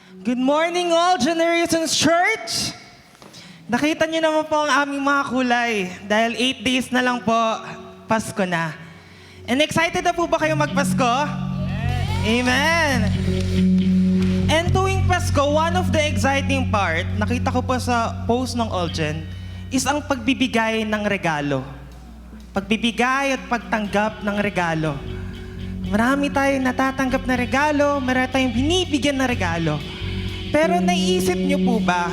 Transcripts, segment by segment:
Good morning all, Generations Church! Nakita niyo naman po ang aming mga kulay dahil 8 days na lang po, Pasko na. And excited na po ba kayo magpasko? Amen! And tuwing Pasko, one of the exciting part, nakita ko po sa post ng Olgen, is ang pagbibigay ng regalo. Pagbibigay at pagtanggap ng regalo. Marami tayong natatanggap na regalo, marami tayong binibigyan na regalo. Pero naisip niyo po ba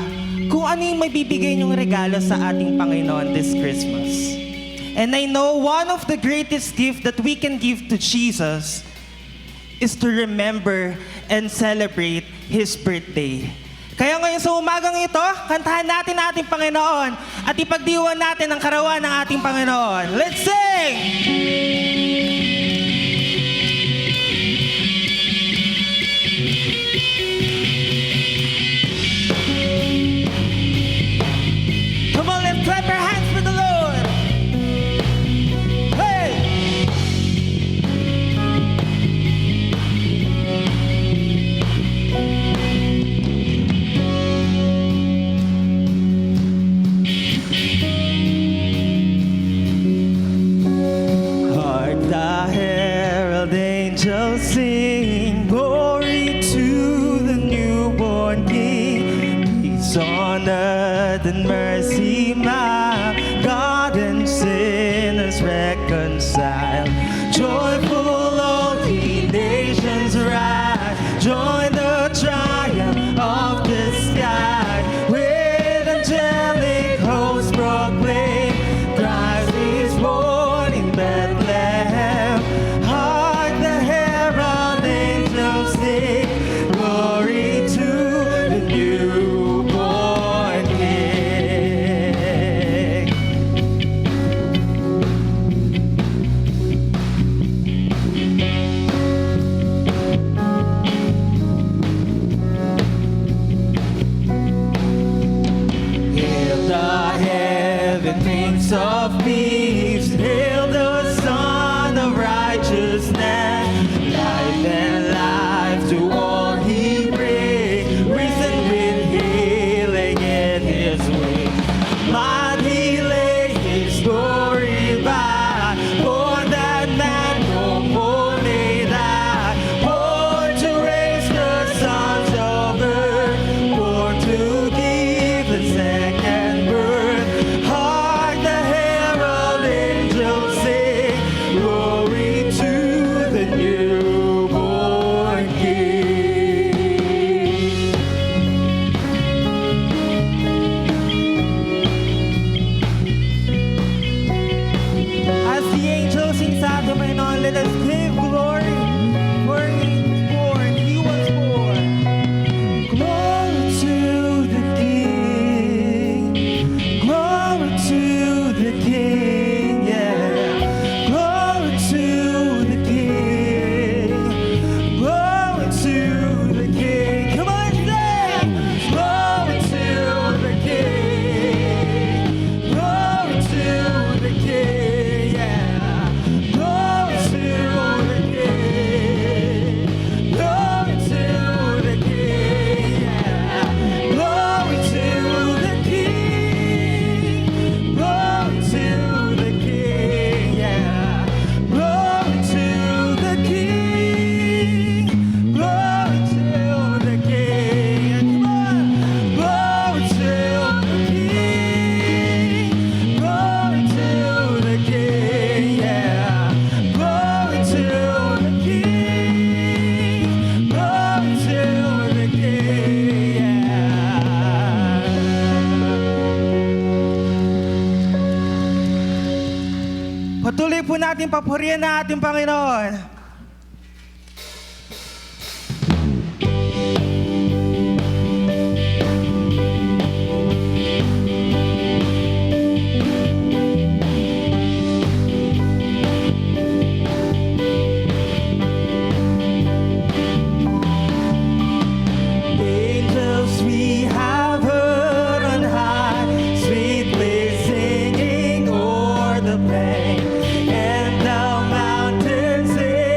kung ano yung mabibigay niyong regalo sa ating Panginoon this Christmas? And I know one of the greatest gifts that we can give to Jesus is to remember and celebrate His birthday. Kaya ngayon sa umagang ito, kantahan natin ang ating Panginoon at ipagdiwang natin ang karawan ng ating Panginoon. Let's sing! Come on, let's clap our hands for the Lord. Hey! Hark the herald angels sing, glory to the newborn King. Peace on earth and mercy mild, God and sinners reconciled. Joyful all ye nations rise, join the triumph of the sky. With angelic hosts proclaim, Christ is born in Bethlehem. Hark the herald angels sing, glory to the newborn King. Hail the heaven, Prince of Peace. Hail the Son of Righteousness. Life and life to all He brings. Risen with healing in His wings. Mighty lay His glory by. Born that man no more may die. Born to raise the sons of earth. Born to give the second birth. Hark the herald angels sing, glory to the newborn King. As the angels sing sa ating Panginoon, let us give glory for He was born. He was born. Glory to the King. Glory to the King. Yeah. Glory to the King. Glory to the King. Come on, sing. Glory to the King. Glory to the King. Yeah. Glory to the King. Glory to the King. Yeah. Glory to the King. Glory to the King. Yeah. Glory to the King. Glory to the King. Come on. Glory to the King. Glory to the King. Yeah. Glory to the King. Glory to the King. Yeah. Patuloy po natin papurihan na ating Panginoon. Angels we have heard on high, sweetly singing o'er the plain, and the mountains sing.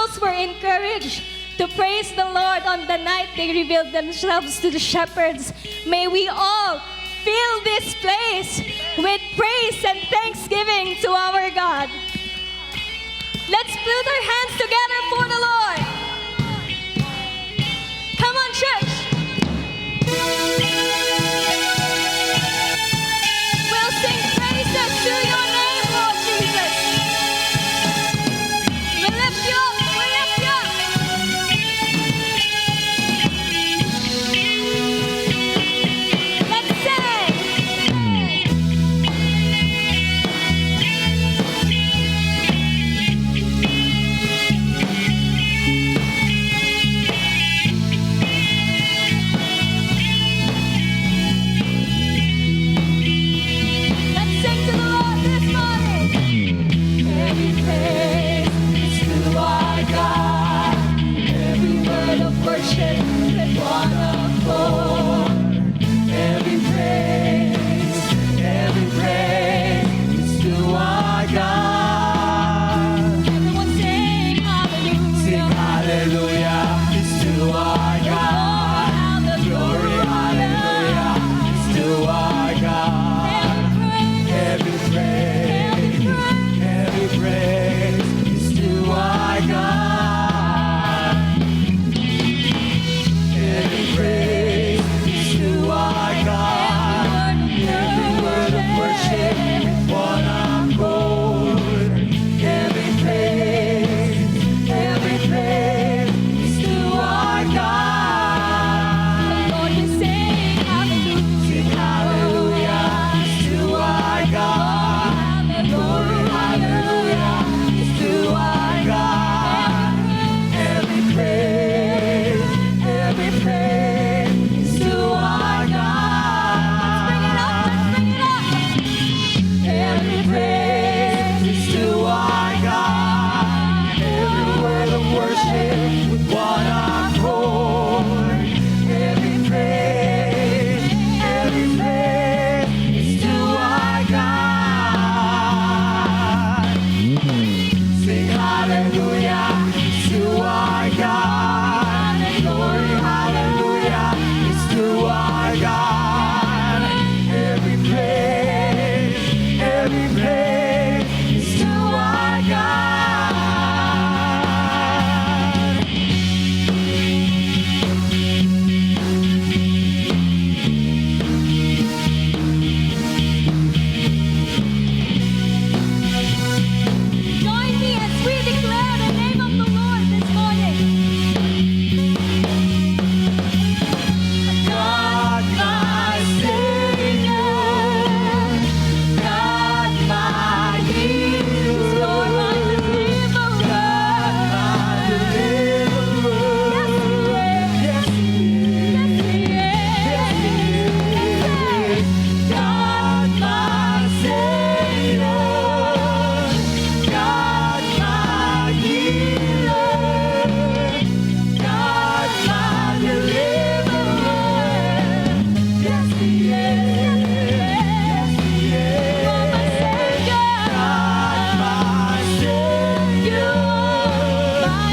angels were encouraged to praise the Lord on the night they revealed themselves to the shepherds. May we all fill this place with praise and thanksgiving to our God. Let's put our hands together for the Lord. Come on, church. We'll sing praises to your name, Lord Jesus. We lift you up. We lift you up. Let's sing. Let's sing to the Lord this morning. Every praise is to our God. Every word of worship with one accord. Every praise is to our God. Everyone sing hallelujah. Sing hallelujah, it's to our God. Glory, hallelujah, it's to our God. Every praise is to our God. Every praise is to our God. Every word of worship with one accord. Every praise is to our God. Lord, we sing hallelujah. Sing hallelujah, it's to our God. Glory, hallelujah, it's to our God. Every praise is to our God. Bring it up. Every praise is to our God. Every word of worship with one accord. Every praise is to our God. Sing hallelujah, it's to our God. Glory, hallelujah, it's to our God. Every praise is to our God. Join me as we declare the name of the Lord this morning. God, my Savior, God, my healer, Lord, my deliverer. yes, He is. God, my Savior, God, my healer, God, my deliverer. Yes, He is. Yes, He is. God, my Savior, My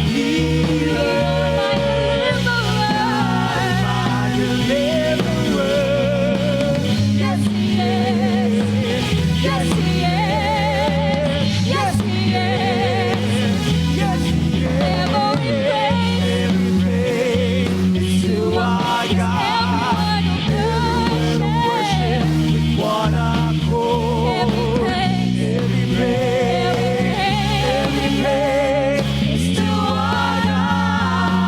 healer, my deliverer. Yes, He is. Yes, He is. Yes, He is. Yes, He is. Every praise, Every praise is to our God. Every word of worship with one accord. every praise, Every praise is to our God.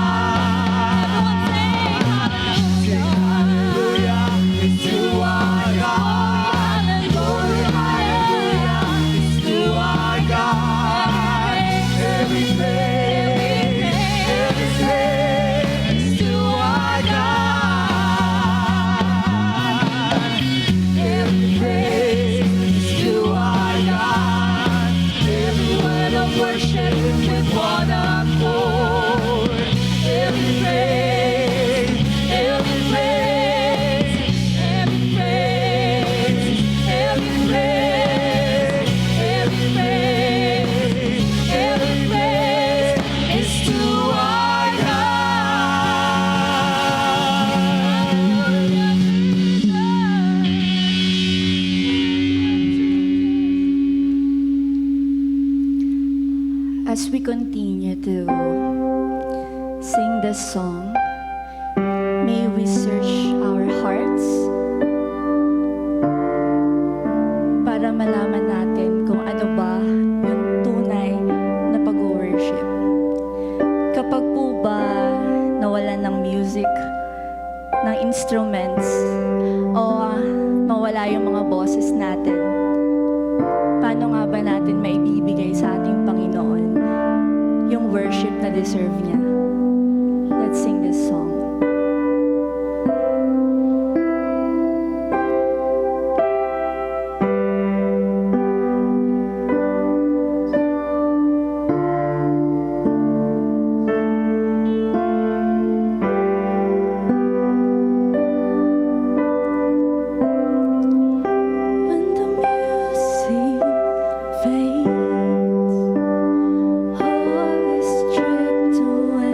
Sing hallelujah, it's to our God. Glory, hallelujah, it's to our God. Every praise is to our God. Every praise is to our God. Every word of worship with one accord. Every praise, every praise, every praise, every praise, every praise, as we continue to sing this song, may we search our hearts para malaman natin kung ano ba yung tunay na pag-worship. Kapag po ba nawalan ng music, ng instruments, o mawala yung mga boses natin, paano nga ba natin maibibigay sa ating Panginoon yung worship na deserve niya? Let's sing this song. When the music fades, all is stripped away.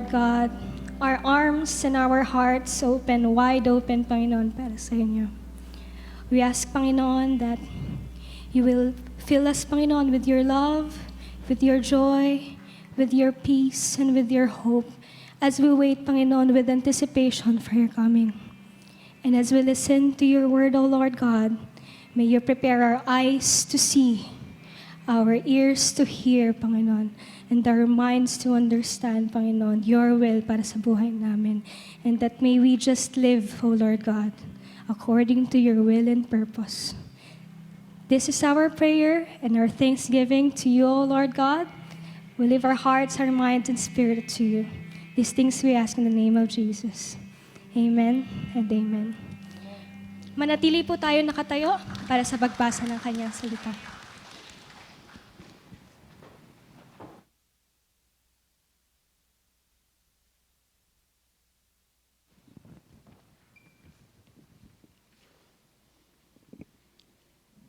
Lord God, our arms and our hearts open, wide open, Panginoon, para sa inyo. We ask, Panginoon, that you will fill us, Panginoon, with your love, with your joy, with your peace, and with your hope as we wait, Panginoon, with anticipation for your coming. And as we listen to your word, O Lord God, may you prepare our eyes to see, our ears to hear, Panginoon, and our minds to understand, Panginoon, your will para sa buhay namin. And that may we just live, O Lord God, according to your will and purpose. This is our prayer and our thanksgiving to you, O Lord God. We lift our hearts, our minds, and spirit to you. These things we ask in the name of Jesus. Amen and amen. Manatili po tayo nakatayo para sa pagbasa ng kanyang salita.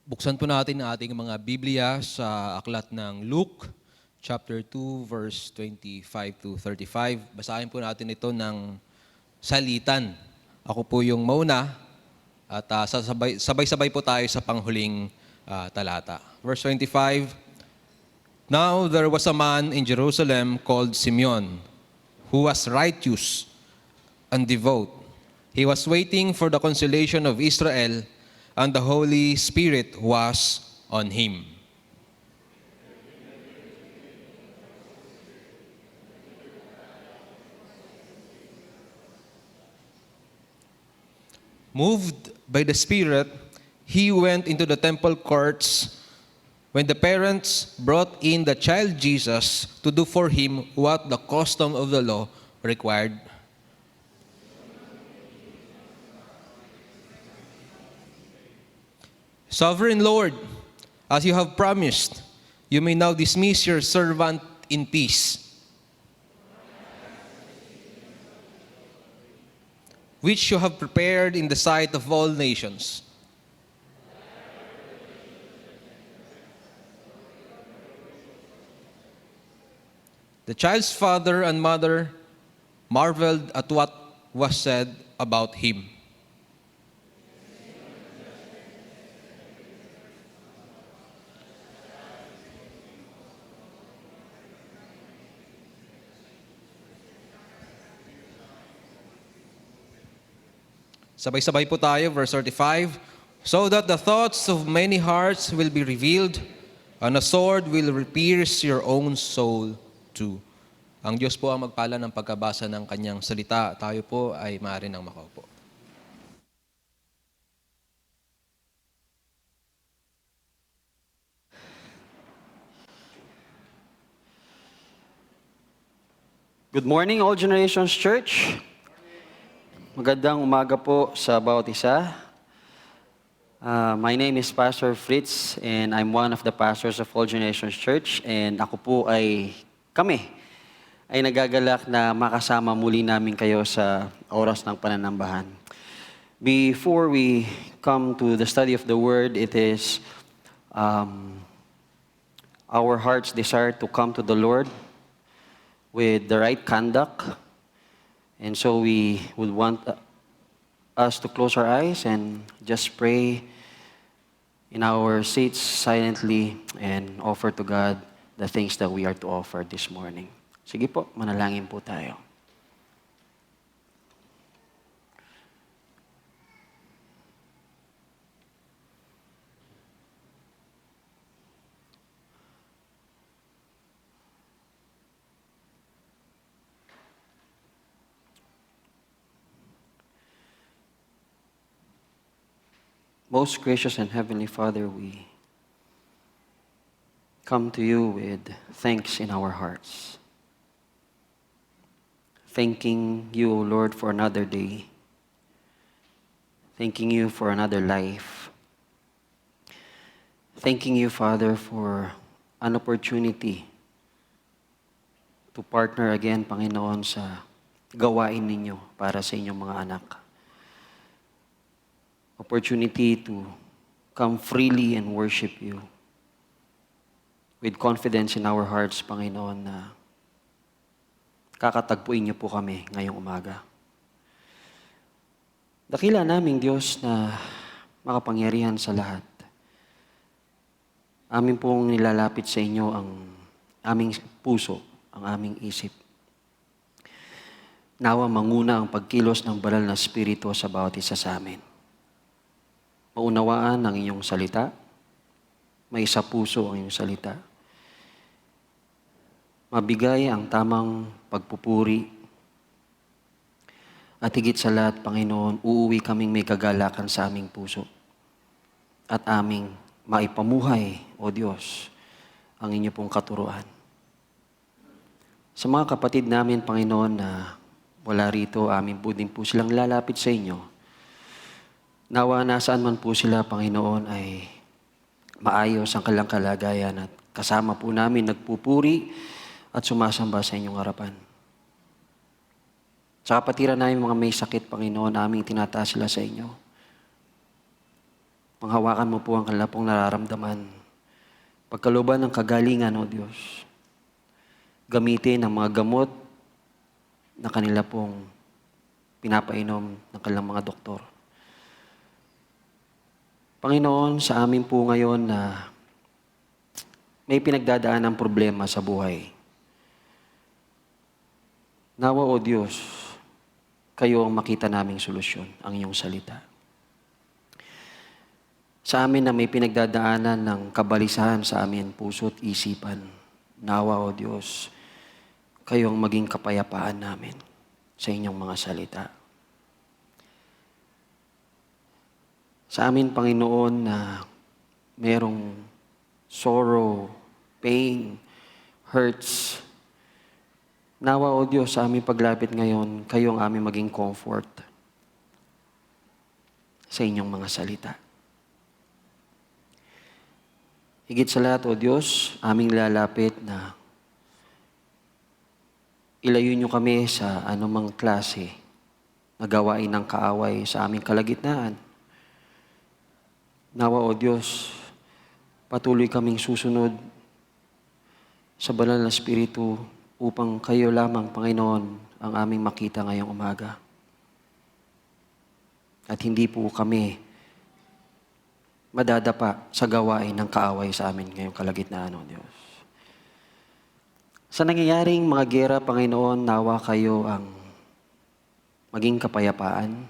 Buksan po natin ang ating mga Biblia sa aklat ng Luke, chapter 2, verse 25 to 35. Basahin po natin ito ng salitan. Ako po yung mauna at sabay-sabay po tayo sa panghuling talata. Verse 25, Now there was a man in Jerusalem called Simeon, who was righteous and devout. He was waiting for the consolation of Israel, and the Holy Spirit was on him. Moved by the Spirit, he went into the temple courts when the parents brought in the child Jesus to do for him what the custom of the law required. Sovereign Lord, as you have promised, you may now dismiss your servant in peace, which you have prepared in the sight of all nations. The child's father and mother marveled at what was said about him. Sabay-sabay po tayo, verse 35. So that the thoughts of many hearts will be revealed, and a sword will pierce your own soul too. Ang Diyos po ang magpala ng pagkabasa ng kanyang salita. Tayo po ay maaari nang makaupo. Good morning, All Generations Church. Magandang umaga po sa bawat isa. My name is Pastor Fritz and I'm one of the pastors of All Generations Church. And kami ay nagagalak na makasama muli namin kayo sa oras ng pananambahan. Before we come to the study of the Word, it is our heart's desire to come to the Lord with the right conduct. And so we would want us to close our eyes and just pray in our seats silently and offer to God the things that we are to offer this morning. Sige po, manalangin po tayo. Most gracious and heavenly Father, we come to you with thanks in our hearts. Thanking you, O Lord, for another day. Thanking you for another life. Thanking you, Father, for an opportunity to partner again, Panginoon, sa gawain ninyo para sa inyong mga anak. Opportunity to come freely and worship you with confidence in our hearts, Panginoon, na kakatagpuin niyo po kami ngayong umaga. Dakila naming Diyos na makapangyarihan sa lahat. Amin pong nilalapit sa inyo ang aming puso, ang aming isip. Nawa manguna ang pagkilos ng banal na Espiritu sa bawat isa sa amin. Maunawaan ang inyong salita, may sa puso ang inyong salita. Mabigay ang tamang pagpupuri. At higit sa lahat, Panginoon, uuwi kaming may kagalakan sa aming puso. At aming maipamuhay, O Diyos, ang inyo pong katuruan. Sa mga kapatid namin, Panginoon, na wala rito, amin po din po silang lalapit sa inyo. Nawa nasaan man po sila, Panginoon, ay maayos ang kanilang kalagayan at kasama po namin nagpupuri at sumasamba sa inyong harapan. Sa kapatiran namin mga may sakit, Panginoon, aming tinataas sila sa inyo. Panghawakan mo po ang kanila pong nararamdaman. Pagkalooban ng kagalingan, O Diyos. Gamitin ang mga gamot na kanila pong pinapainom ng kanilang mga doktor. Panginoon, sa amin po ngayon na may pinagdadaan ng problema sa buhay. Nawa, O Diyos, kayo ang makita naming solusyon, ang iyong salita. Sa amin na may pinagdadaanan ng kabalisahan sa amin, puso't isipan, nawa, O Diyos, kayo ang maging kapayapaan namin sa inyong mga salita. Sa amin, Panginoon, na merong sorrow, pain, hurts, nawa, O Diyos, sa aming paglapit ngayon, kayo ang aming maging comfort sa inyong mga salita. Higit sa lahat, O Diyos, aming lalapit na ilayo niyo kami sa anumang klase na gawain ng kaaway sa aming kalagitnaan. Nawa, O Diyos, patuloy kaming susunod sa banal na Espiritu upang kayo lamang, Panginoon, ang aming makita ngayong umaga. At hindi po kami madadapa sa gawain ng kaaway sa amin ngayong kalagitnaan, O Diyos. Sa nangyayaring mga gera, Panginoon, nawa kayo ang maging kapayapaan.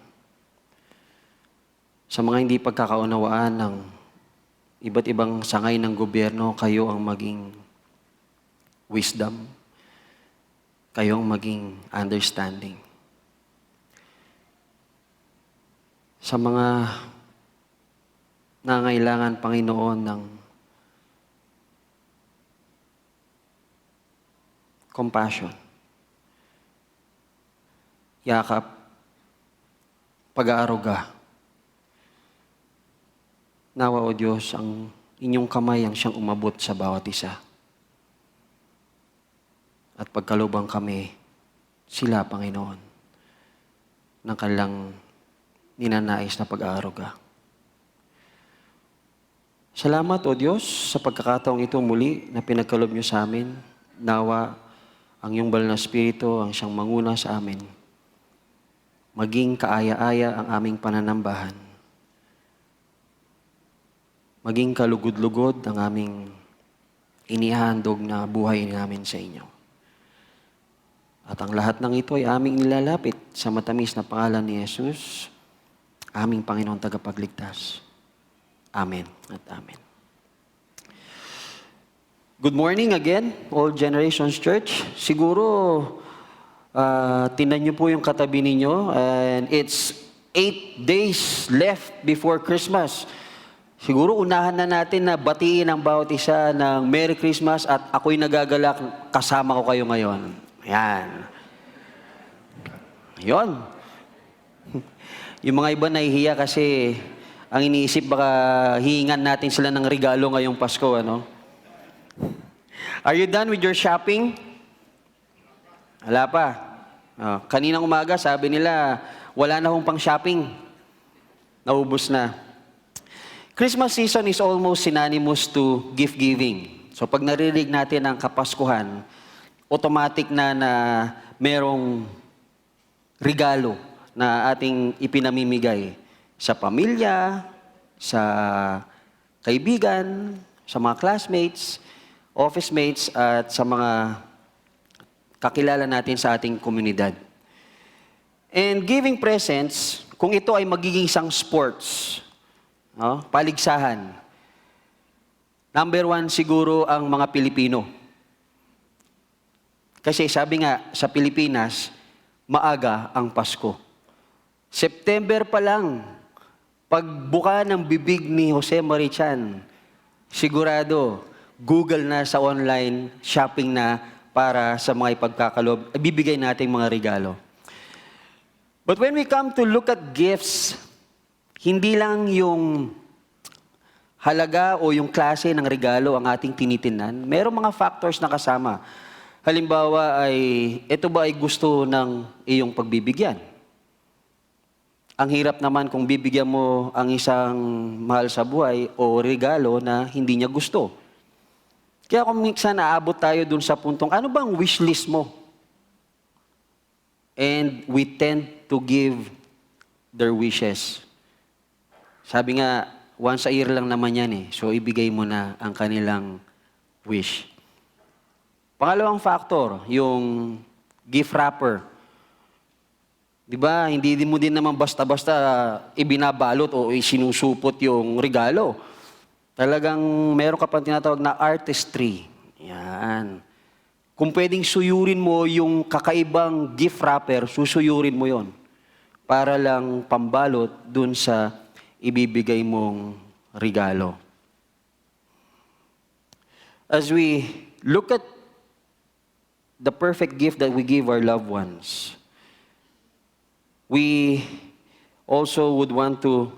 Sa mga hindi pagkakaunawaan ng iba't ibang sangay ng gobyerno, kayo ang maging wisdom. Kayo ang maging understanding. Sa mga nangailangan, Panginoon, ng compassion, yakap, pag-aaruga. Nawa, O Diyos, ang inyong kamay ang siyang umabot sa bawat isa. At pagkalubang kami, sila, Panginoon, ng kanilang ninanais na pag-aaruga. Salamat, O Diyos, sa pagkakataong ito muli na pinagkalob niyo sa amin. Nawa, ang iyong banal na Espiritu ang siyang manguna sa amin. Maging kaaya-aya ang aming pananambahan. Maging kalugod-lugod ang aming inihahandog na buhay namin sa inyo. At ang lahat ng ito ay aming nilalapit sa matamis na pangalan ni Jesus, aming Panginoon tagapagligtas. Amen at amen. Good morning again, All Generations Church. Siguro, tingnan niyo po yung katabi ninyo, and it's 8 days left before Christmas. Siguro unahan na natin na batiin ang bawat isa ng Merry Christmas at ako'y nagagalak, kasama ko kayo ngayon. Ayan. Yun. Yung mga iba nahihiya kasi ang iniisip baka hihingan natin sila ng regalo ngayong Pasko, ano? Are you done with your shopping? Wala pa. Kaninang umaga, sabi nila, wala na hong pang shopping. Naubos na. Christmas season is almost synonymous to gift-giving. So pag narinig natin ang Kapaskuhan, automatic na merong regalo na ating ipinamimigay sa pamilya, sa kaibigan, sa mga classmates, office mates, at sa mga kakilala natin sa ating komunidad. And giving presents, kung ito ay magiging isang sports, no, paligsahan, number 1 siguro ang mga Pilipino. Kasi sabi nga, sa Pilipinas, maaga ang Pasko. September pa lang, pagbuka ng bibig ni Jose Marichan, sigurado, Google na sa online, shopping na para sa mga ipagkakalob, bibigay natin mga regalo. But when we come to look at gifts, hindi lang yung halaga o yung klase ng regalo ang ating tinitingnan. Merong mga factors na kasama. Halimbawa ay, ito ba ay gusto ng iyong pagbibigyan? Ang hirap naman kung bibigyan mo ang isang mahal sa buhay o regalo na hindi niya gusto. Kaya kung minsan naabot tayo dun sa puntong, ano bang wish list mo? And we tend to give their wishes. Sabi nga, once a year lang naman yan eh. So ibigay mo na ang kanilang wish. Pangalawang factor, yung gift wrapper. Di ba, hindi mo din naman basta-basta ibinabalot o isinusupot yung regalo. Talagang meron ka pang tinatawag na artistry. Yan. Kung pwedeng suyurin mo yung kakaibang gift wrapper, susuyurin mo yon para lang pambalot dun sa ibibigay mong regalo. As we look at the perfect gift that we give our loved ones, we also would want to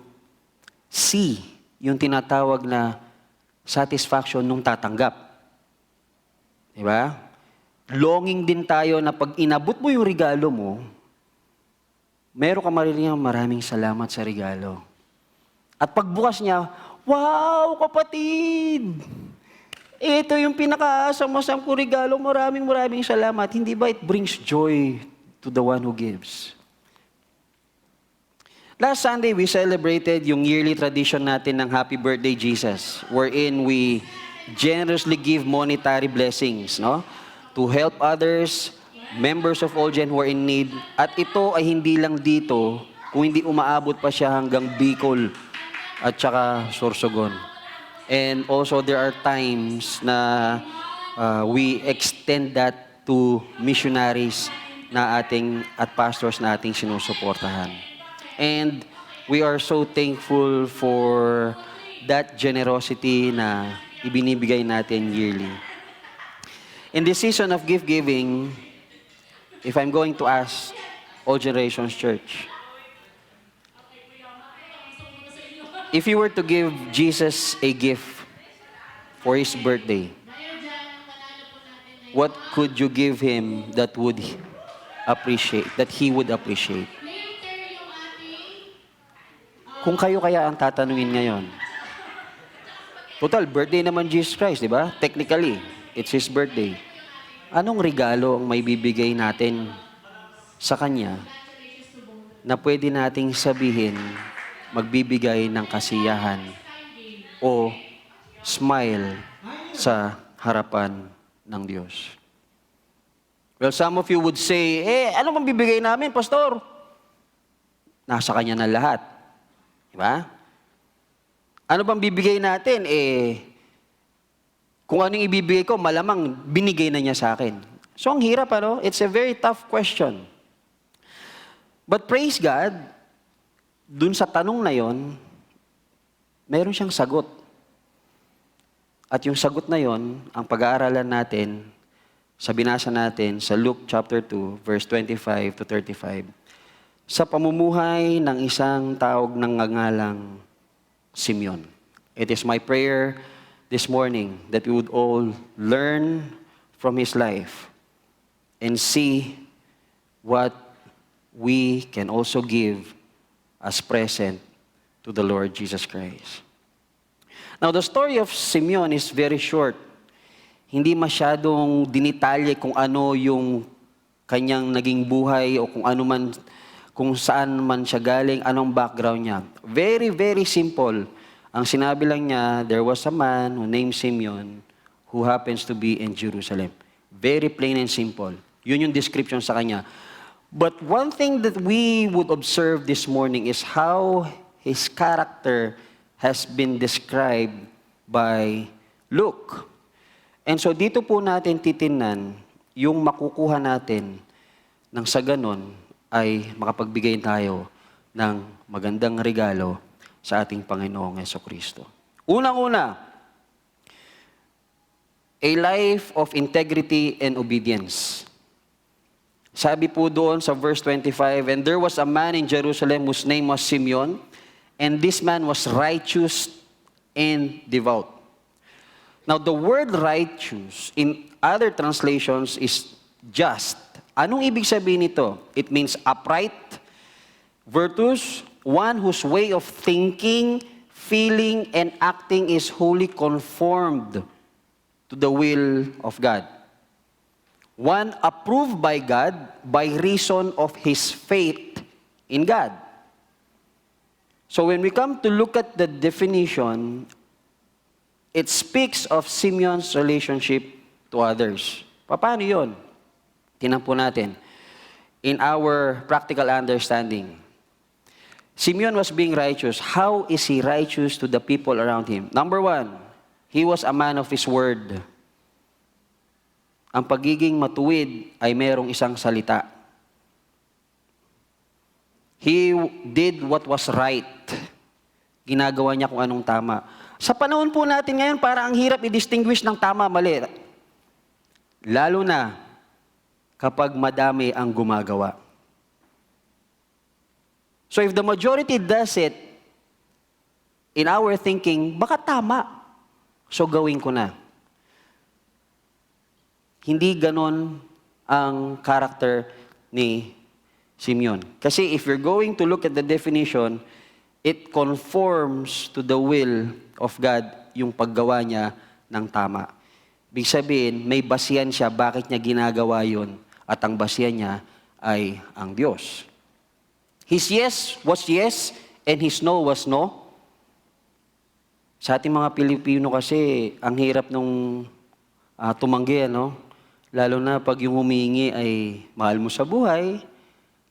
see yung tinatawag na satisfaction nung tatanggap. Diba? Longing din tayo na pag inabot mo yung regalo mo, meron ka maririnig maraming salamat sa regalo. At pagbukas niya, wow, kapatid! Ito yung pinaka-asam-asam ko regalo, maraming salamat. Hindi ba it brings joy to the one who gives? Last Sunday, we celebrated yung yearly tradition natin ng Happy Birthday Jesus, wherein we generously give monetary blessings, no? To help others, members of All Gen who are in need. At ito ay hindi lang dito, kung hindi umaabot pa siya hanggang Bicol at saka Sorsogon. And also, there are times na we extend that to missionaries na ating at pastors na ating sinusuportahan. And we are so thankful for that generosity na ibinibigay natin yearly. In this season of gift giving, if I'm going to ask All Generations Church, if you were to give Jesus a gift for His birthday, what could you give Him that He would appreciate? Kung kayo kaya ang tatanungin ngayon, total, birthday naman Jesus Christ, di ba? Technically, it's His birthday. Anong regalo ang may bibigay natin sa Kanya na pwede nating sabihin magbibigay ng kasiyahan o smile sa harapan ng Diyos? Well, some of you would say, ano bang bibigay namin, Pastor? Nasa Kanya na lahat. Diba? Ano bang bibigay natin? Kung anong ibibigay ko, malamang binigay na niya sa akin. So, ang hirap, ano? It's a very tough question. But praise God, dun sa tanong na yon, meron siyang sagot. At yung sagot na yon, ang pag-aaralan natin, sa binasa natin sa Luke chapter 2, verse 25 to 35, sa pamumuhay ng isang taog ng ngangalang Simeon. It is my prayer this morning that we would all learn from his life and see what we can also give as present to the Lord Jesus Christ. Now, the story of Simeon is very short. hindi masyadong dinitalye kung ano yung kanyang naging buhay o kung ano man, kung saan man siya galing, anong background niya. Very, very simple. Ang sinabi lang niya, there was a man who named Simeon who happens to be in Jerusalem. Very plain and simple. Yun yung description sa kanya. But one thing that we would observe this morning is how his character has been described by Luke. And so dito po natin titingnan yung makukuha natin nang sa ganon ay makapagbigay tayo ng magandang regalo sa ating Panginoong Jesucristo. Unang-una, a life of integrity and obedience. Sabi po doon sa verse 25, and there was a man in Jerusalem whose name was Simeon, and this man was righteous and devout. Now, the word righteous in other translations is just. Anong ibig sabihin nito? It means upright, virtuous, one whose way of thinking, feeling, and acting is wholly conformed to the will of God. One approved by God by reason of his faith in God. So when we come to look at the definition, it speaks of Simeon's relationship to others. Paano yun? Tingnan po natin. In our practical understanding, Simeon was being righteous. How is he righteous to the people around him? Number one, he was a man of his word. Ang pagiging matuwid ay merong isang salita. He did what was right. Ginagawa niya kung anong tama. Sa panahon po natin ngayon, para ang hirap i-distinguish ng tama, mali. Lalo na kapag madami ang gumagawa. So if the majority does it, in our thinking, baka tama. So gawin ko na. Hindi ganon ang character ni Simeon. Kasi if you're going to look at the definition, it conforms to the will of God yung paggawa niya ng tama. Ibig sabihin, may basihan siya bakit niya ginagawa yun at ang basihan niya ay ang Diyos. His yes was yes and his no was no. Sa ating mga Pilipino kasi, ang hirap nung tumanggi, ano? Lalo na pag yung humingi ay mahal mo sa buhay,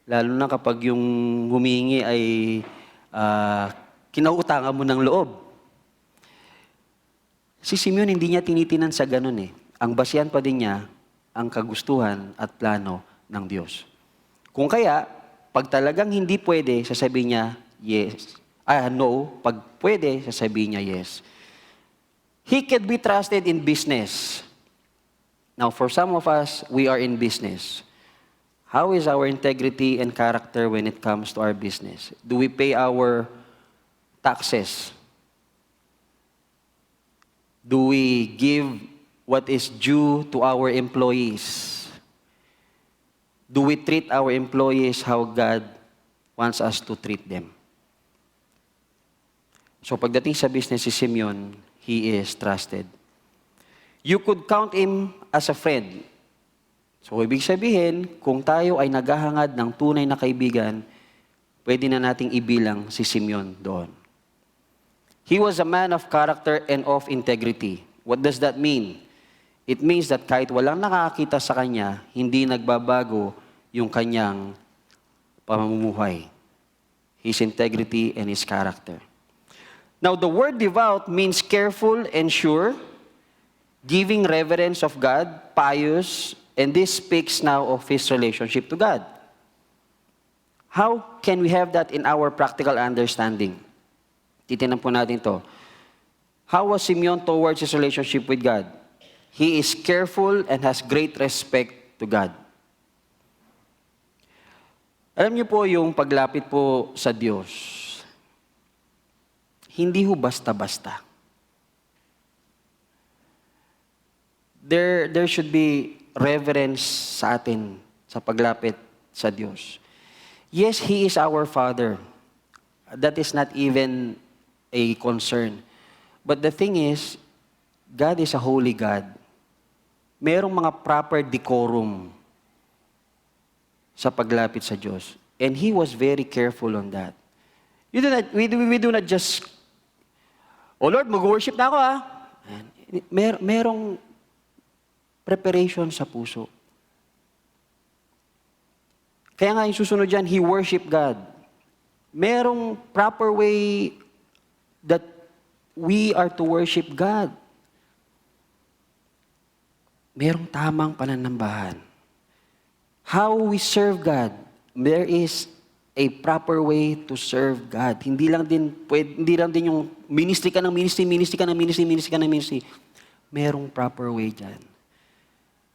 lalo na kapag yung humingi ay kinauutangan mo ng loob. Si Simeon hindi niya tinitinan sa ganun eh. Ang basihan pa din niya ang kagustuhan at plano ng Diyos. Kung kaya, pag talagang hindi pwede, sasabihin niya yes. No, pag pwede, sasabihin niya yes. He can be trusted in business. Now, for some of us, we are in business. How is our integrity and character when it comes to our business? Do we pay our taxes? Do we give what is due to our employees? Do we treat our employees how God wants us to treat them? So pagdating sa business si Simeon, he is trusted. You could count him as a friend. So ibig sabihin, kung tayo ay naghahangad ng tunay na kaibigan, pwede na nating ibilang si Simeon doon. He was a man of character and of integrity. What does that mean? It means that kahit walang nakakita sa kanya, hindi nagbabago yung kanyang pamumuhay. His integrity and his character. Now, the word devout means careful and sure, giving reverence of God, pious, and this speaks now of his relationship to God. How can we have that in our practical understanding? Titignan po natin to. How was Simeon towards his relationship with God? He is careful and has great respect to God. Alam niyo po yung paglapit po sa Diyos, hindi ho basta-basta. There should be reverence sa atin sa paglapit sa Diyos. Yes, He is our Father. That is not even a concern. But the thing is, God is a holy God. merong mga proper decorum sa paglapit sa Diyos. And he was very careful on that. We do not just, oh Lord, mag-worship na ako merong preparation sa puso. Kaya nga yung susunod dyan, he worshiped God. Merong proper way that we are to worship God. Merong tamang pananambahan. How we serve God, there is a proper way to serve God. Hindi lang din yung ministry ka ng ministry. Merong proper way dyan.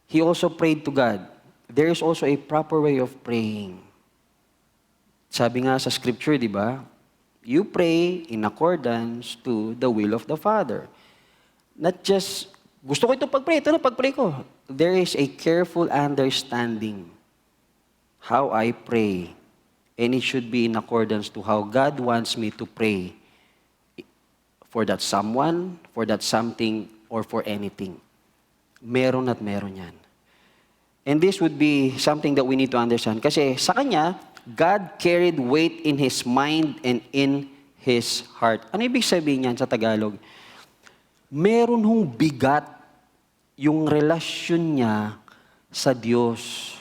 He also prayed to God. There is also a proper way of praying. Sabi nga sa scripture, di ba? You pray in accordance to the will of the Father. Not just, gusto ko ito pag-pray, ito na pag-pray ko. There is a careful understanding how I pray. And it should be in accordance to how God wants me to pray for that someone, for that something, or for anything. Meron at meron yan. And this would be something that we need to understand. Kasi sa Kanya, God carried weight in His mind and in His heart. Ano ibig sabihin yan sa Tagalog? Meron hong bigat yung relasyon niya sa Diyos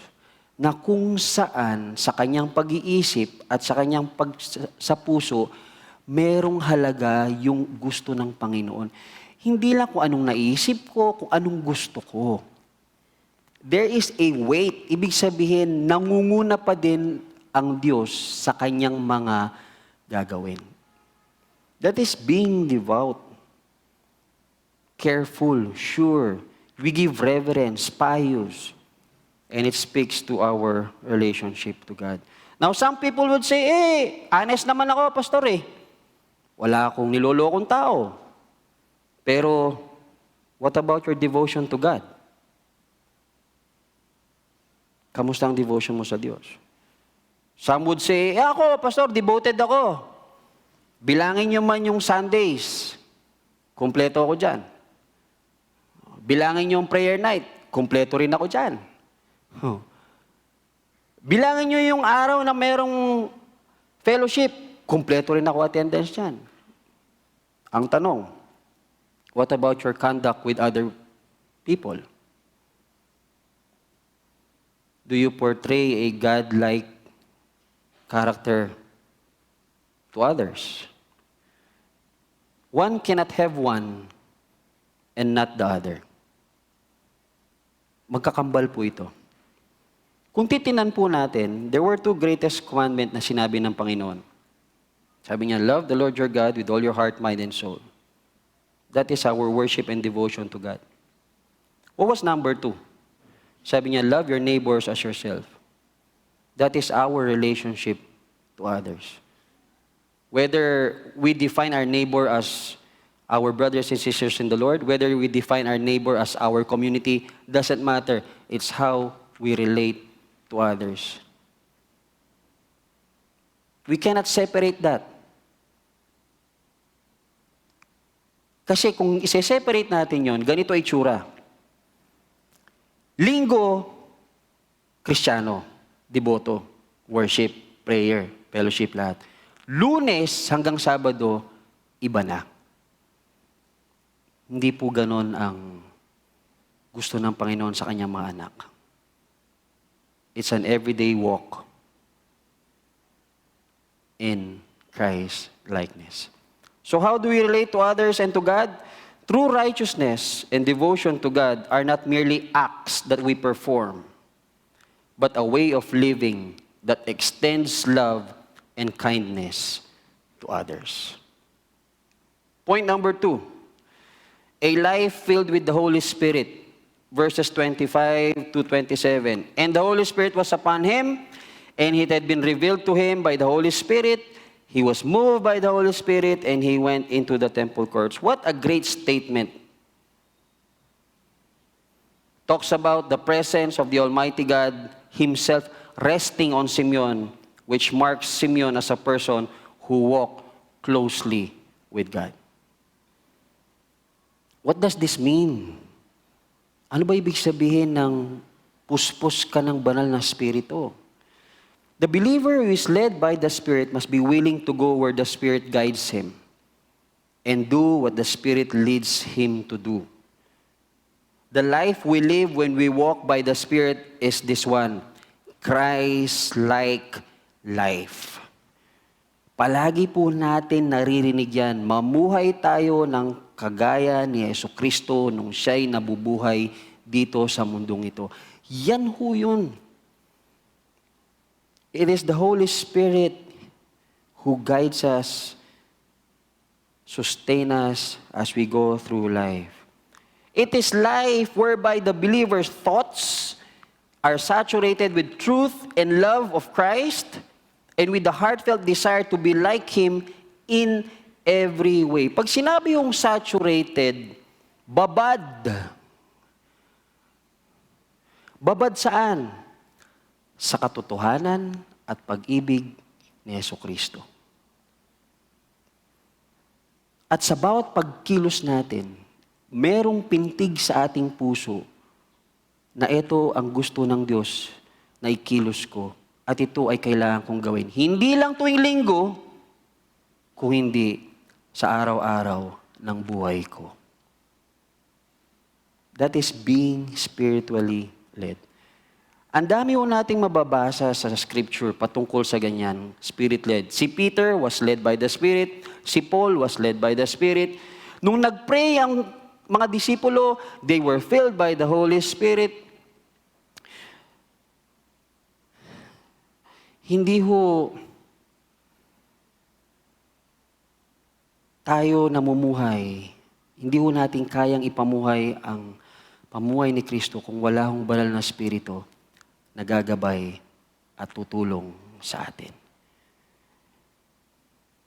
na kung saan sa Kanyang pag-iisip at sa Kanyang sa puso, merong halaga yung gusto ng Panginoon. Hindi lang kung anong naisip ko, kung anong gusto ko. There is a weight. Ibig sabihin, nangunguna pa din ang Diyos sa Kanyang mga gagawin. That is being devout, careful, sure. We give reverence, pious, and it speaks to our relationship to God. Now, some people would say, honest naman ako, pastor Wala akong nilolokong tao. Pero, what about your devotion to God? Kamusta ang devotion mo sa Diyos? Some would say, ako, pastor, devoted ako. Bilangin niyo man yung Sundays. Kompleto ako dyan. Bilangin niyo yung prayer night. Kompleto rin ako dyan. Bilangin niyo yung araw na merong fellowship. Kompleto rin ako attendance dyan. Ang tanong, what about your conduct with other people? Do you portray a God-like character to others? One cannot have one and not the other. Magkakambal po ito. Kung titinan po natin, there were two greatest commandments na sinabi ng Panginoon. Sabi niya, love the Lord your God with all your heart, mind, and soul. That is our worship and devotion to God. What was number 2? Sabi niya, love your neighbors as yourself. That is our relationship to others. Whether we define our neighbor as our brothers and sisters in the Lord, whether we define our neighbor as our community, doesn't matter. It's how we relate to others. We cannot separate that. Kasi kung ise-separate natin yon, ganito ay tsura. Linggo, Kristiyano, deboto, worship, prayer, fellowship, lahat. Lunes hanggang Sabado, iba na. Hindi po ganon ang gusto ng Panginoon sa kanyang mga anak. It's an everyday walk in Christ likeness. So how do we relate to others and to God? True righteousness and devotion to God are not merely acts that we perform, but a way of living that extends love and kindness to others. Point number 2, a life filled with the Holy Spirit, verses 25 to 27. And the Holy Spirit was upon him, and it had been revealed to him by the Holy Spirit. He was moved by the Holy Spirit, and he went into the temple courts. What a great statement. Talks about the presence of the Almighty God Himself resting on Simeon, which marks Simeon as a person who walked closely with God. What does this mean? Ano ba ibig sabihin ng puspos ka ng banal na Espiritu? The believer who is led by the Spirit must be willing to go where the Spirit guides him and do what the Spirit leads him to do. The life we live when we walk by the Spirit is this one, Christ-like life. Palagi po natin naririnig yan, mamuhay tayo ng kagaya ni Jesucristo nung siya'y nabubuhay dito sa mundong ito. Yan ho yun. It is the Holy Spirit who guides us, sustain us as we go through life. It is life whereby the believer's thoughts are saturated with truth and love of Christ and with the heartfelt desire to be like Him in every way. Pag sinabi yung saturated, babad. Babad saan? Sa katotohanan at pag-ibig ni Jesucristo. At sa bawat pagkilos natin, merong pintig sa ating puso na ito ang gusto ng Diyos na ikilos ko at ito ay kailangan kong gawin. Hindi lang tuwing linggo, kung hindi sa araw-araw ng buhay ko. That is being spiritually led. Ang dami ho nating mababasa sa scripture patungkol sa ganyan, spirit-led. Si Peter was led by the Spirit. Si Paul was led by the Spirit. Nung nag-pray ang mga disipulo, they were filled by the Holy Spirit. Hindi ho tayo namumuhay, hindi ho natin kayang ipamuhay ang pamuhay ni Kristo kung wala hong banal na Espiritu nagagabay at tutulong sa atin.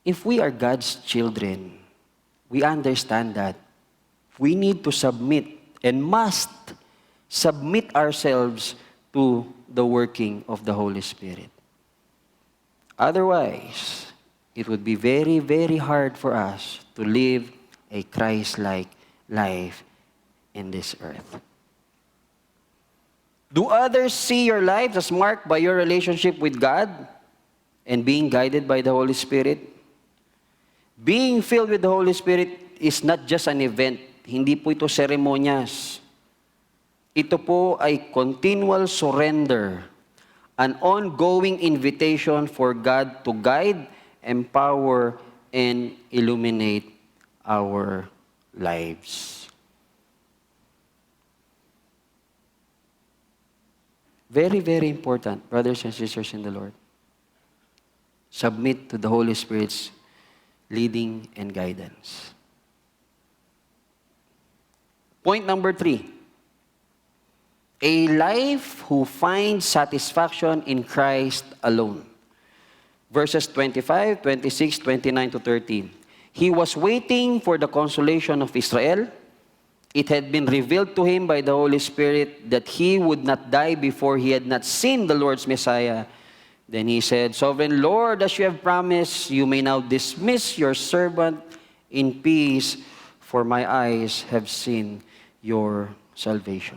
If we are God's children, we understand that we need to submit and must submit ourselves to the working of the Holy Spirit. Otherwise, it would be very, very hard for us to live a Christ-like life in this earth. Do others see your life as marked by your relationship with God and being guided by the Holy Spirit? Being filled with the Holy Spirit is not just an event. Hindi po ito seremonyas. Ito po ay continual surrender, an ongoing invitation for God to guide, empower, and illuminate our lives. Very, very important, brothers and sisters in the Lord. Submit to the Holy Spirit's leading and guidance. Point number 3. A life who finds satisfaction in Christ alone. Verses 25, 26, 29 to 30. He was waiting for the consolation of Israel. It had been revealed to him by the Holy Spirit that he would not die before he had not seen the Lord's Messiah. Then he said, Sovereign Lord, as you have promised, you may now dismiss your servant in peace, for my eyes have seen your salvation.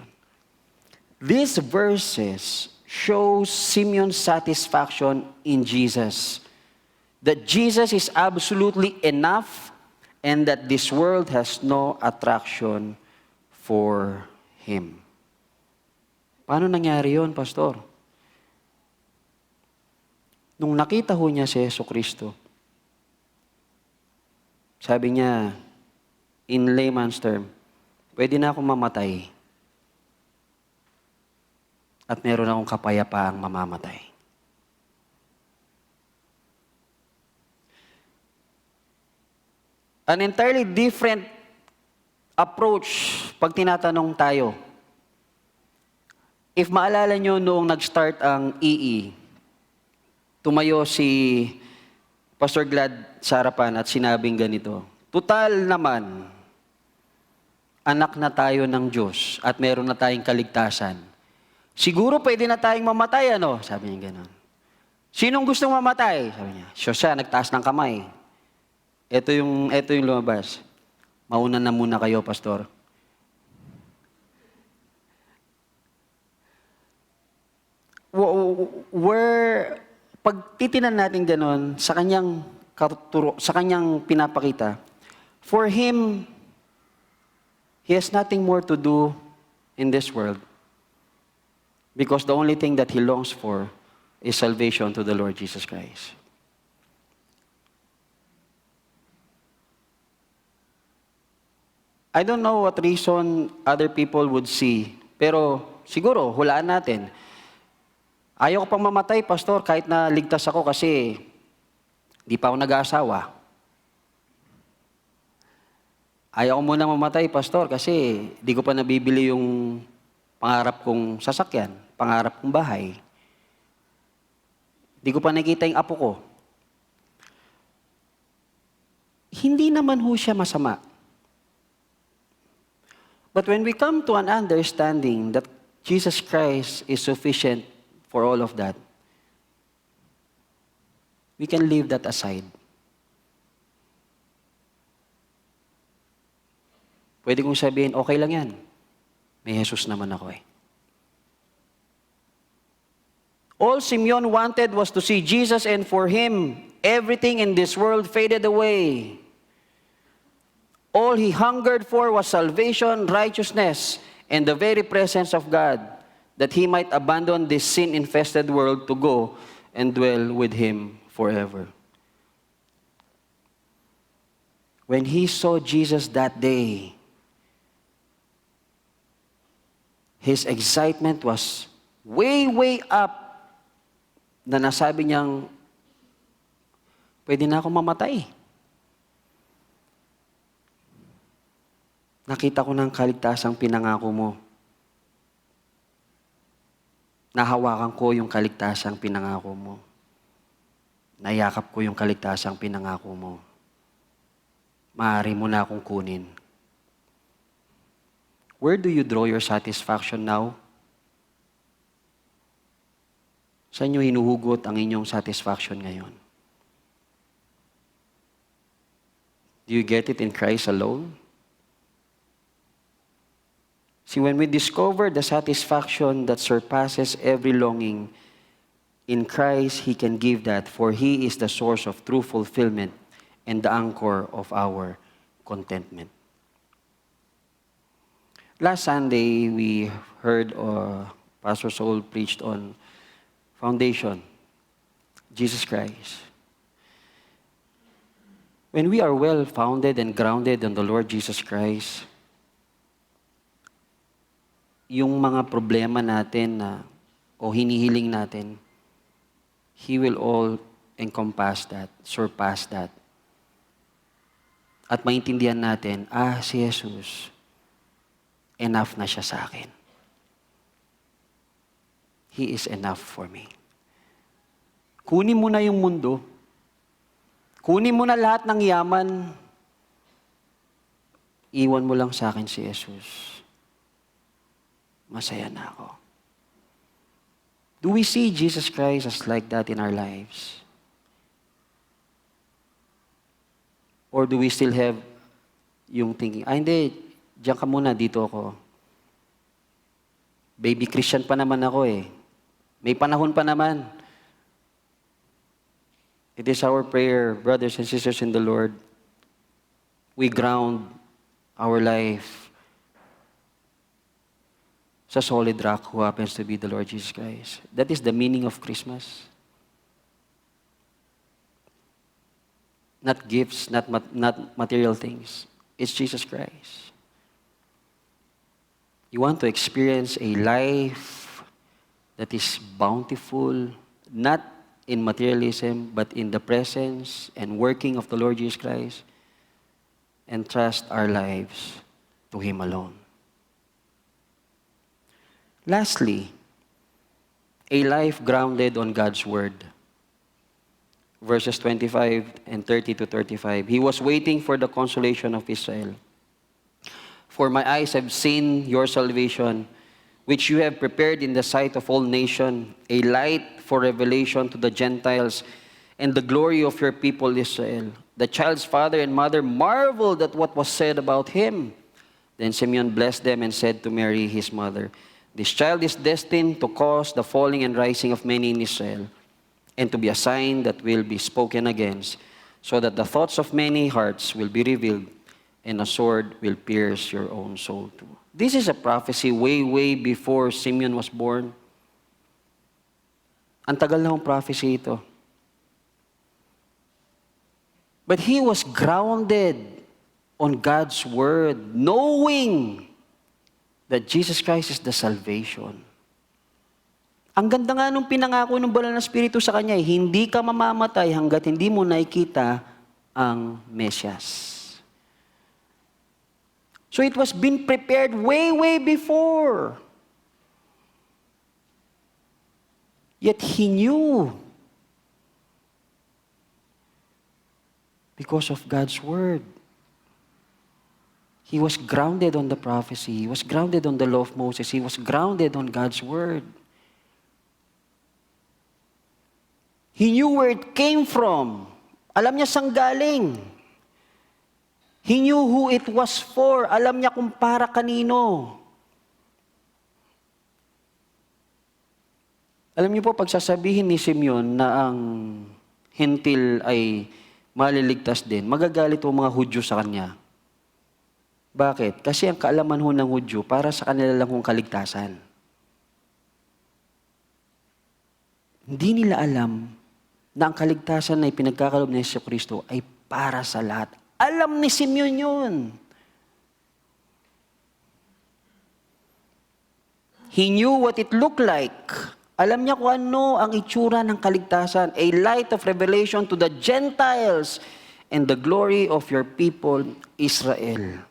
These verses show Simeon's satisfaction in Jesus. That Jesus is absolutely enough and that this world has no attraction for Him. Paano nangyari yun, Pastor? Nung nakita ho niya si Jesucristo, sabi niya, in layman's term, pwede na akong mamatay at meron akong kapayapaang mamamatay. An entirely different approach pag tinatanong tayo. If maalala nyo noong nag-start ang EE, tumayo si Pastor Glad sa harapan at sinabing ganito, total naman, anak na tayo ng Diyos at meron na tayong kaligtasan. Siguro pwede na tayong mamatay, ano? Sabi niya gano'n. Sinong gustong mamatay? Sabi niya. Siya, nagtaas ng kamay. Ito yung lumabas. Mauna na muna kayo, Pastor. pag titinan natin ganon, sa kanyang sa kanyang pinapakita, for him, he has nothing more to do in this world. Because the only thing that he longs for is salvation to the Lord Jesus Christ. I don't know what reason other people would see, pero siguro, hulaan natin. Ayaw ko pang mamatay, pastor, kahit na ligtas ako kasi di pa ako nag-aasawa. Ayaw ko muna mamatay, pastor, kasi di ko pa nabibili yung pangarap kong sasakyan, pangarap kong bahay. Di ko pa nakita yung apo ko. Hindi naman ho siya masama. But when we come to an understanding that Jesus Christ is sufficient for all of that, we can leave that aside. Pwede kong sabihin, okay lang yan. May Jesus naman ako eh. All Simeon wanted was to see Jesus, and for him, everything in this world faded away. All he hungered for was salvation, righteousness, and the very presence of God, that he might abandon this sin-infested world to go and dwell with him forever. When he saw Jesus that day, his excitement was way, way up, na nasabi niyang, pwede na akong mamatay. Nakita ko ng kaligtasang pinangako mo. Nahawakan ko yung kaligtasang pinangako mo. Nayakap ko yung kaligtasang pinangako mo. Maaari mo na akong kunin. Where do you draw your satisfaction now? Saan nyo hinuhugot ang inyong satisfaction ngayon? Do you get it in Christ alone? See, when we discover the satisfaction that surpasses every longing, in Christ, He can give that, for He is the source of true fulfillment and the anchor of our contentment. Last Sunday, we heard Pastor Saul preached on foundation, Jesus Christ. When we are well founded and grounded on the Lord Jesus Christ, yung mga problema natin o hinihiling natin, He will all encompass that, surpass that. At maintindihan natin, si Jesus, enough na siya sa akin. He is enough for me. Kunin mo na yung mundo. Kunin mo na lahat ng yaman. Iwan mo lang sa akin si Jesus. Masaya na ako. Do we see Jesus Christ as like that in our lives? Or do we still have yung thinking, hindi, diyan ka muna, dito ako. Baby Christian pa naman ako eh. May panahon pa naman. It is our prayer, brothers and sisters in the Lord, we ground our life sa solid rock who happens to be the Lord Jesus Christ. That is the meaning of Christmas. Not gifts, not material things. It's Jesus Christ. You want to experience a life that is bountiful, not in materialism, but in the presence and working of the Lord Jesus Christ, and trust our lives to Him alone. Lastly, a life grounded on God's Word. Verses 25 and 30 to 35. He was waiting for the consolation of Israel. For my eyes have seen your salvation, which you have prepared in the sight of all nations, a light for revelation to the Gentiles, and the glory of your people Israel. The child's father and mother marveled at what was said about him. Then Simeon blessed them and said to Mary, his mother, This child is destined to cause the falling and rising of many in Israel, and to be a sign that will be spoken against, so that the thoughts of many hearts will be revealed, and a sword will pierce your own soul too. This is a prophecy way, way before Simeon was born. Ang tagal na ang prophecy ito. But he was grounded on God's word, knowing that Jesus Christ is the salvation. Ang ganda nga nung pinangako ng banal na Espiritu sa kanya, hindi ka mamamatay hanggat hindi mo nakikita ang Mesyas. So it was been prepared way, way before. Yet he knew, because of God's word. He was grounded on the prophecy. He was grounded on the law of Moses. He was grounded on God's word. He knew where it came from. Alam niya saan galing. He knew who it was for. Alam niya kung para kanino. Alam niyo po, pagsasabihin ni Simeon na ang hentil ay maliligtas din, magagalit ang mga Hudyo sa kanya. Bakit? Kasi ang kaalaman ho ng Hudyo, para sa kanila lang hong kaligtasan. Hindi nila alam na ang kaligtasan na ipinagkakaloob ni Jesucristo ay para sa lahat. Alam ni Simeon yun. He knew what it looked like. Alam niya kung ano ang itsura ng kaligtasan. A light of revelation to the Gentiles and the glory of your people, Israel.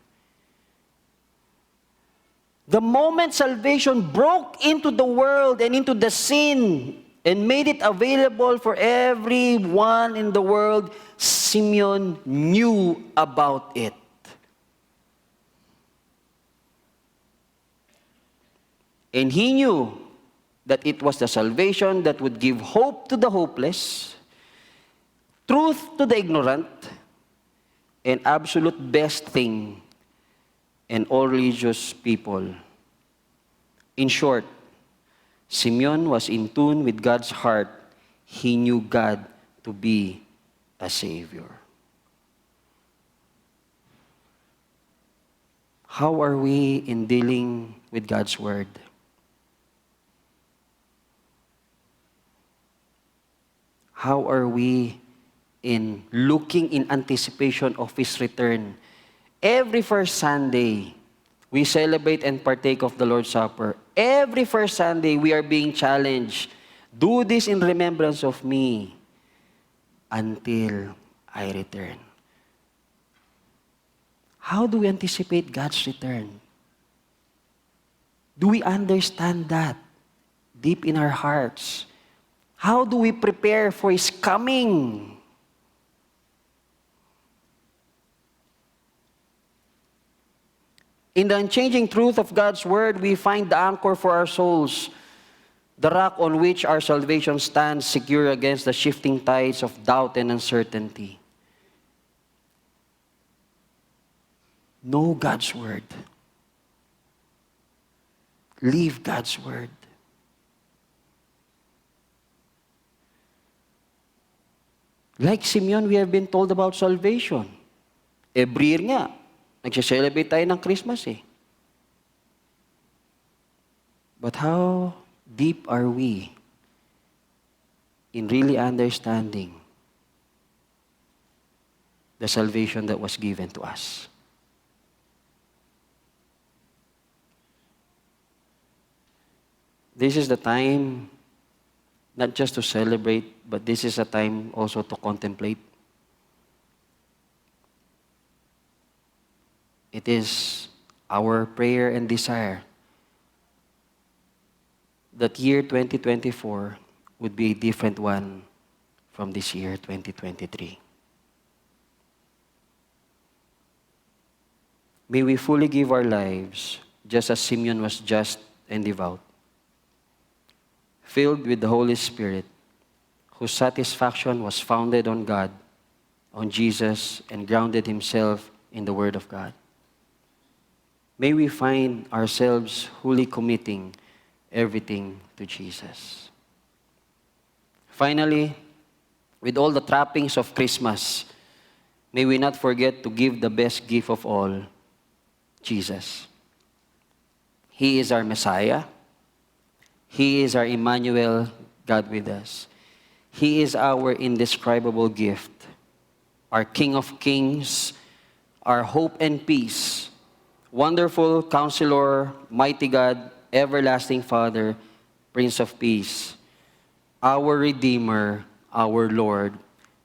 The moment salvation broke into the world and into the scene and made it available for everyone in the world, Simeon knew about it. And he knew that it was the salvation that would give hope to the hopeless, truth to the ignorant, and absolute best thing in all religious people. In short, Simeon was in tune with God's heart. He knew God to be a Savior. How are we in dealing with God's Word? How are we in looking in anticipation of His return? Every first Sunday, we celebrate and partake of the Lord's Supper. Every first Sunday, we are being challenged. Do this in remembrance of me until I return. How do we anticipate God's return? Do we understand that deep in our hearts? How do we prepare for His coming? In the unchanging truth of God's Word, we find the anchor for our souls, the rock on which our salvation stands secure against the shifting tides of doubt and uncertainty. Know God's Word. Live God's Word. Like Simeon, we have been told about salvation. Every year nga, nagsiselebrate tayo ng Christmas eh. But how deep are we in really understanding the salvation that was given to us? This is the time not just to celebrate, but this is a time also to contemplate. It is our prayer and desire that year 2024 would be a different one from this year 2023. May we fully give our lives just as Simeon was just and devout, filled with the Holy Spirit, whose satisfaction was founded on God, on Jesus, and grounded himself in the Word of God. May we find ourselves wholly committing everything to Jesus. Finally, with all the trappings of Christmas, may we not forget to give the best gift of all, Jesus. He is our Messiah. He is our Emmanuel, God with us. He is our indescribable gift, our King of Kings, our hope and peace, wonderful Counselor, mighty God, everlasting Father, Prince of Peace, our Redeemer, our Lord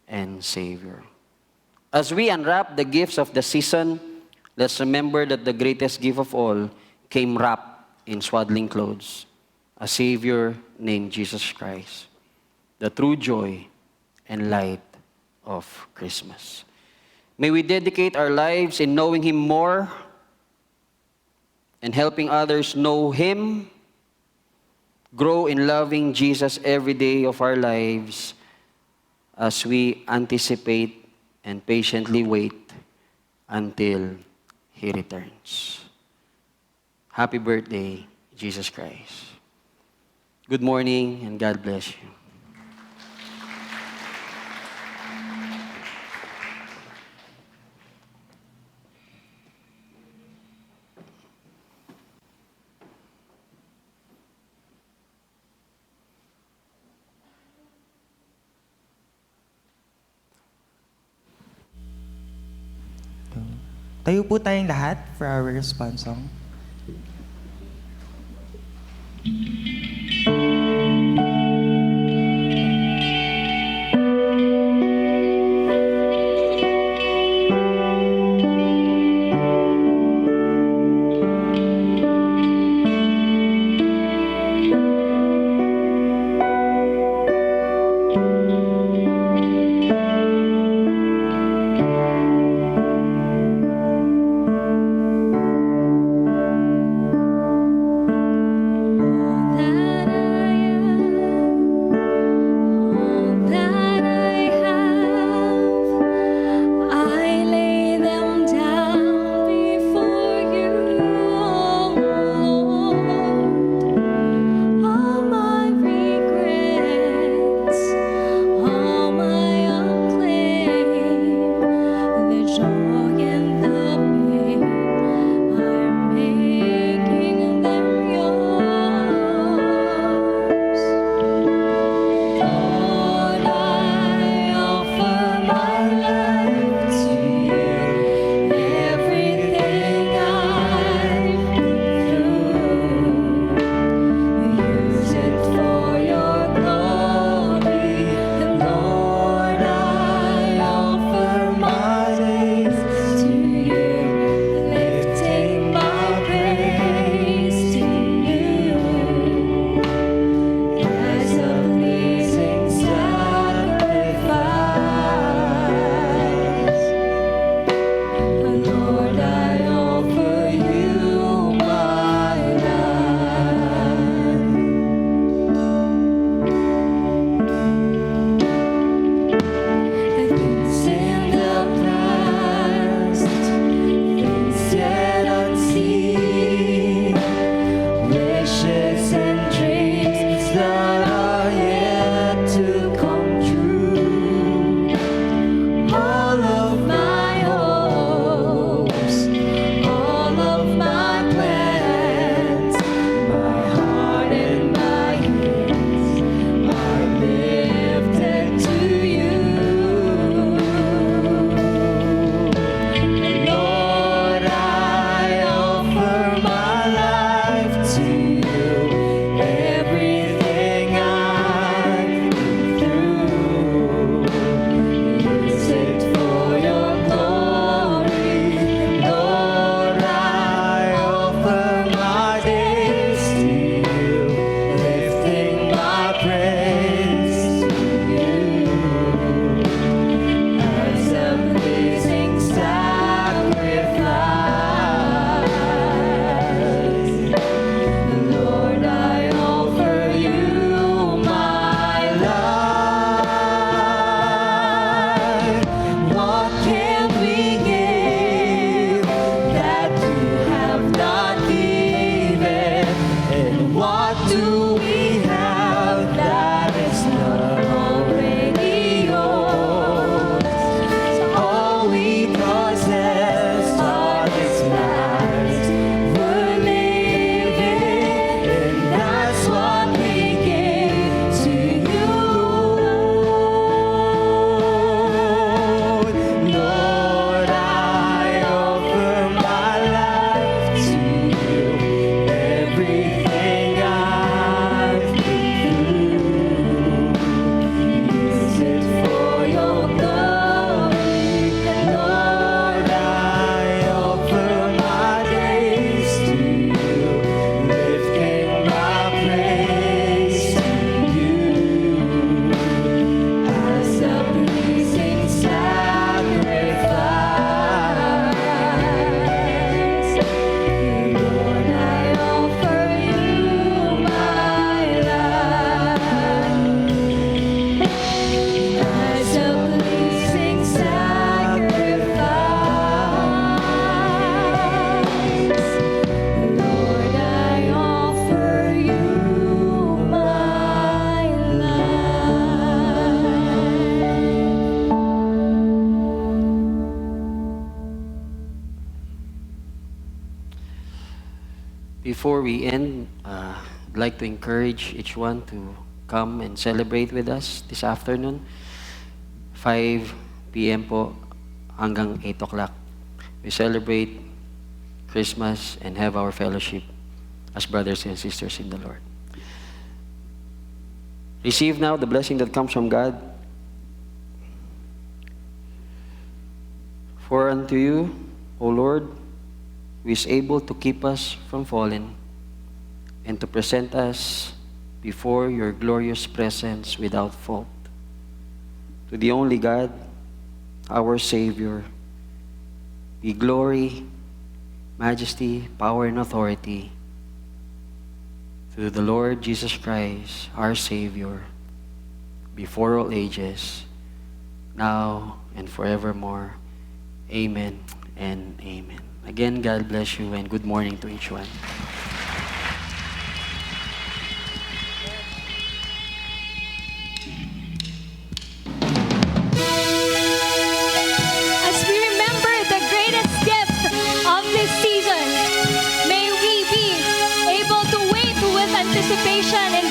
and Savior. As we unwrap the gifts of the season, let's remember that the greatest gift of all came wrapped in swaddling clothes, a Savior named Jesus Christ, the true joy and light of Christmas. May we dedicate our lives in knowing Him more and helping others know Him, grow in loving Jesus every day of our lives as we anticipate and patiently wait until He returns. Happy birthday, Jesus Christ. Good morning and God bless you. Tayo po tayong lahat for our response song. Before we end, I'd like to encourage each one to come and celebrate with us this afternoon. 5 p.m. po hanggang 8 o'clock. We celebrate Christmas and have our fellowship as brothers and sisters in the Lord. Receive now the blessing that comes from God. For unto you, O Lord, who is able to keep us from falling and to present us before your glorious presence without fault. To the only God, our Savior, be glory, majesty, power, and authority through the Lord Jesus Christ, our Savior, before all ages, now and forevermore. Amen and amen. Again, God bless you and good morning to each one. As we remember the greatest gift of this season, may we be able to wait with anticipation